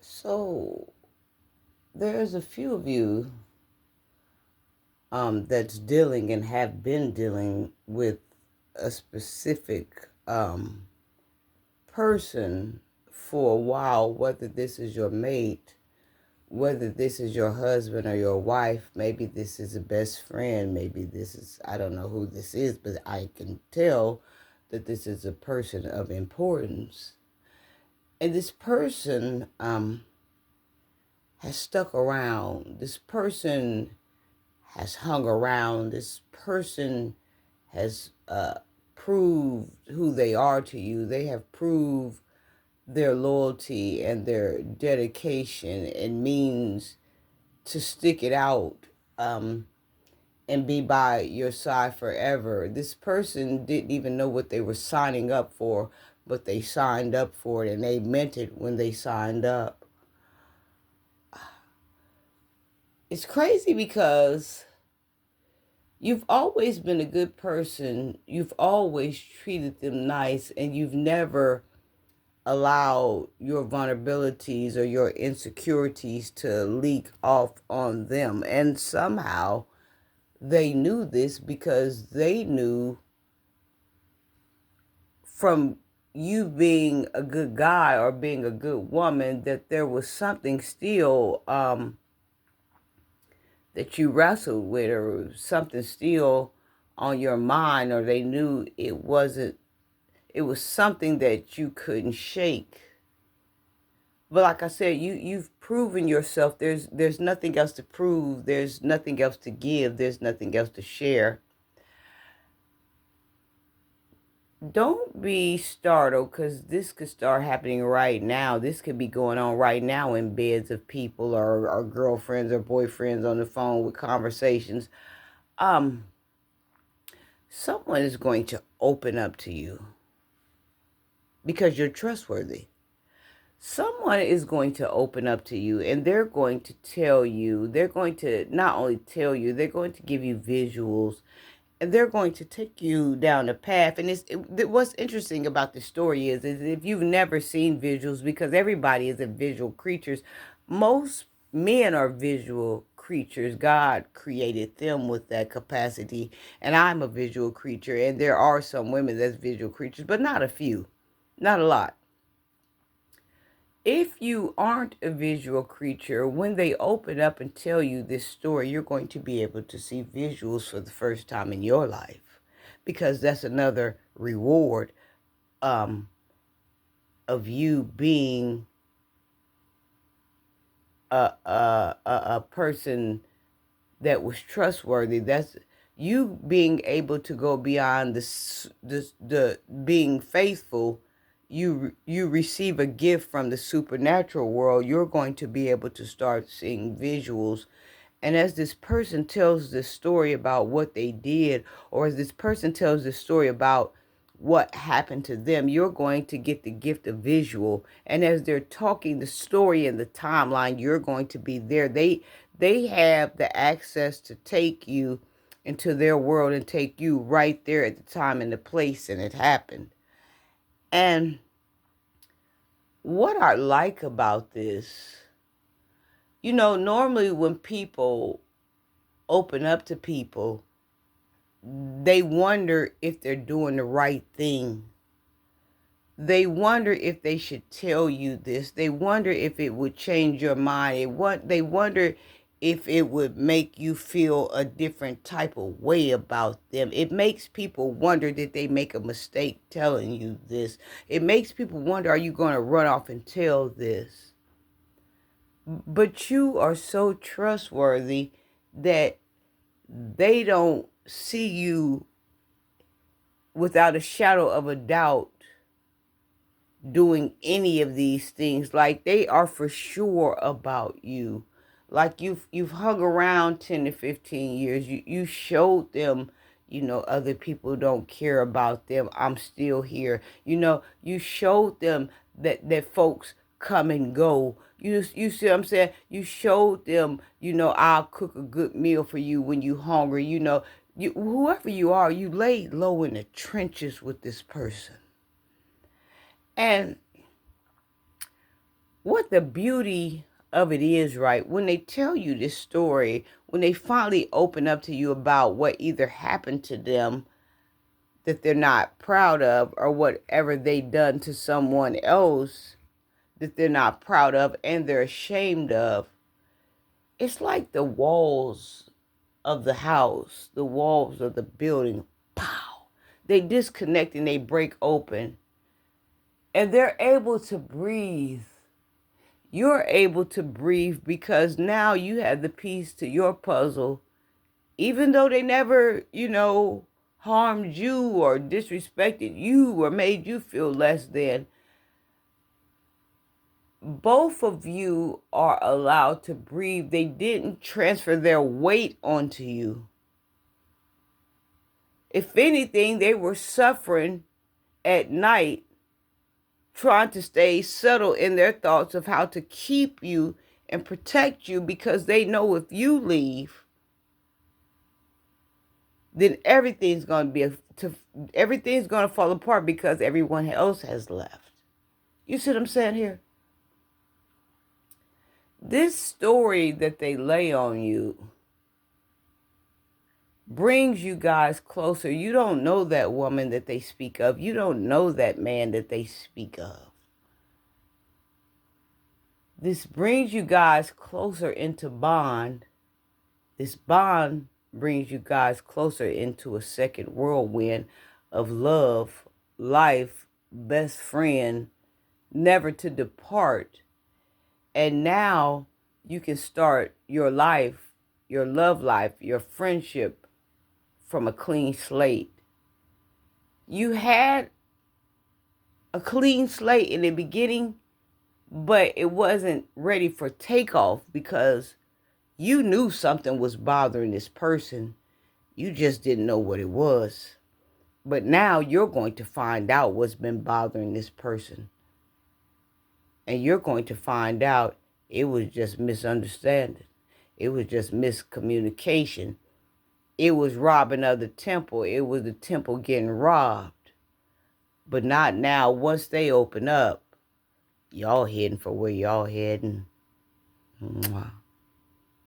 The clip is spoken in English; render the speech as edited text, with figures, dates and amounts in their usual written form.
So there's a few of you that's dealing and have been dealing with a specific person for a while, whether this is your mate, whether this is your husband or your wife, maybe this is a best friend, maybe this is, I don't know who this is, but I can tell that this is a person of importance. And this person has stuck around. This person has hung around. This person has proved who they are to you. They have proved their loyalty and their dedication and means to stick it out and be by your side forever. This person didn't even know what they were signing up for, but they signed up for it and they meant it when they signed up. It's crazy because you've always been a good person. You've always treated them nice, and you've never allowed your vulnerabilities or your insecurities to leak off on them. And somehow they knew this because they knew from you being a good guy or being a good woman that there was something still that you wrestled with, or something still on your mind, or they knew it was something that you couldn't shake. But like I said, you've proven yourself. There's nothing else to prove. There's nothing else to give. There's nothing else to share. Don't be startled, because this could start happening right now. This could be going on right now in beds of people, or girlfriends or boyfriends on the phone with conversations. Um, Someone is going to open up to you because you're trustworthy. Someone is going to open up to you, and they're going to tell you, they're going to not only tell you, they're going to give you visuals, and they're going to take you down a path. And what's interesting about this story is if you've never seen visuals, because everybody is a visual creatures, most men are visual creatures. God created them with that capacity, and I'm a visual creature, and there are some women that's visual creatures, but not a few, not a lot. If you aren't a visual creature, when they open up and tell you this story, you're going to be able to see visuals for the first time in your life, because that's another reward um, of you being a person that was trustworthy. That's you being able to go beyond the being faithful. You receive a gift from the supernatural world. You're going to be able to start seeing visuals. And as this person tells this story about what they did, or as this person tells this story about what happened to them, you're going to get the gift of visual. And as they're talking the story and the timeline, you're going to be there. They have the access to take you into their world and take you right there at the time and the place and it happened. And what I like about this, normally when people open up to people, they wonder if they're doing the right thing. They wonder if they should tell you this. They wonder if it would change your mind. They wonder if it would make you feel a different type of way about them. It makes people wonder, did they make a mistake telling you this? It makes people wonder, are you going to run off and tell this? But you are so trustworthy that they don't see you without a shadow of a doubt doing any of these things. Like, they are for sure about you. Like, you've hung around 10 to 15 years. You showed them, other people don't care about them. I'm still here. You showed them that folks come and go. You see what I'm saying? You showed them, I'll cook a good meal for you when you hungry. Whoever you are, you laid low in the trenches with this person. And what the beauty of it is, right? When they tell you this story, when they finally open up to you about what either happened to them that they're not proud of, or whatever they done to someone else that they're not proud of and they're ashamed of, it's like the walls of the house, the walls of the building, pow, they disconnect and they break open. And they're able to breathe. You're able to breathe because now you have the piece to your puzzle. Even though they never, harmed you or disrespected you or made you feel less than, both of you are allowed to breathe. They didn't transfer their weight onto you. If anything, they were suffering at night, trying to stay settled in their thoughts of how to keep you and protect you, because they know if you leave, then everything's going to fall apart because everyone else has left. You see what I'm saying here? This story that they lay on you brings you guys closer. You don't know that woman that they speak of. You don't know that man that they speak of. This brings you guys closer into bond. This bond brings you guys closer into a second whirlwind of love, life, best friend, never to depart. And now you can start your life, your love life, your friendship from a clean slate. You had a clean slate in the beginning, but it wasn't ready for takeoff because you knew something was bothering this person. You just didn't know what it was. But now you're going to find out what's been bothering this person. And you're going to find out it was just misunderstanding. It was just miscommunication. It was robbing of the temple. It was the temple getting robbed. But not now. Once they open up, y'all heading for where y'all heading. Mwah.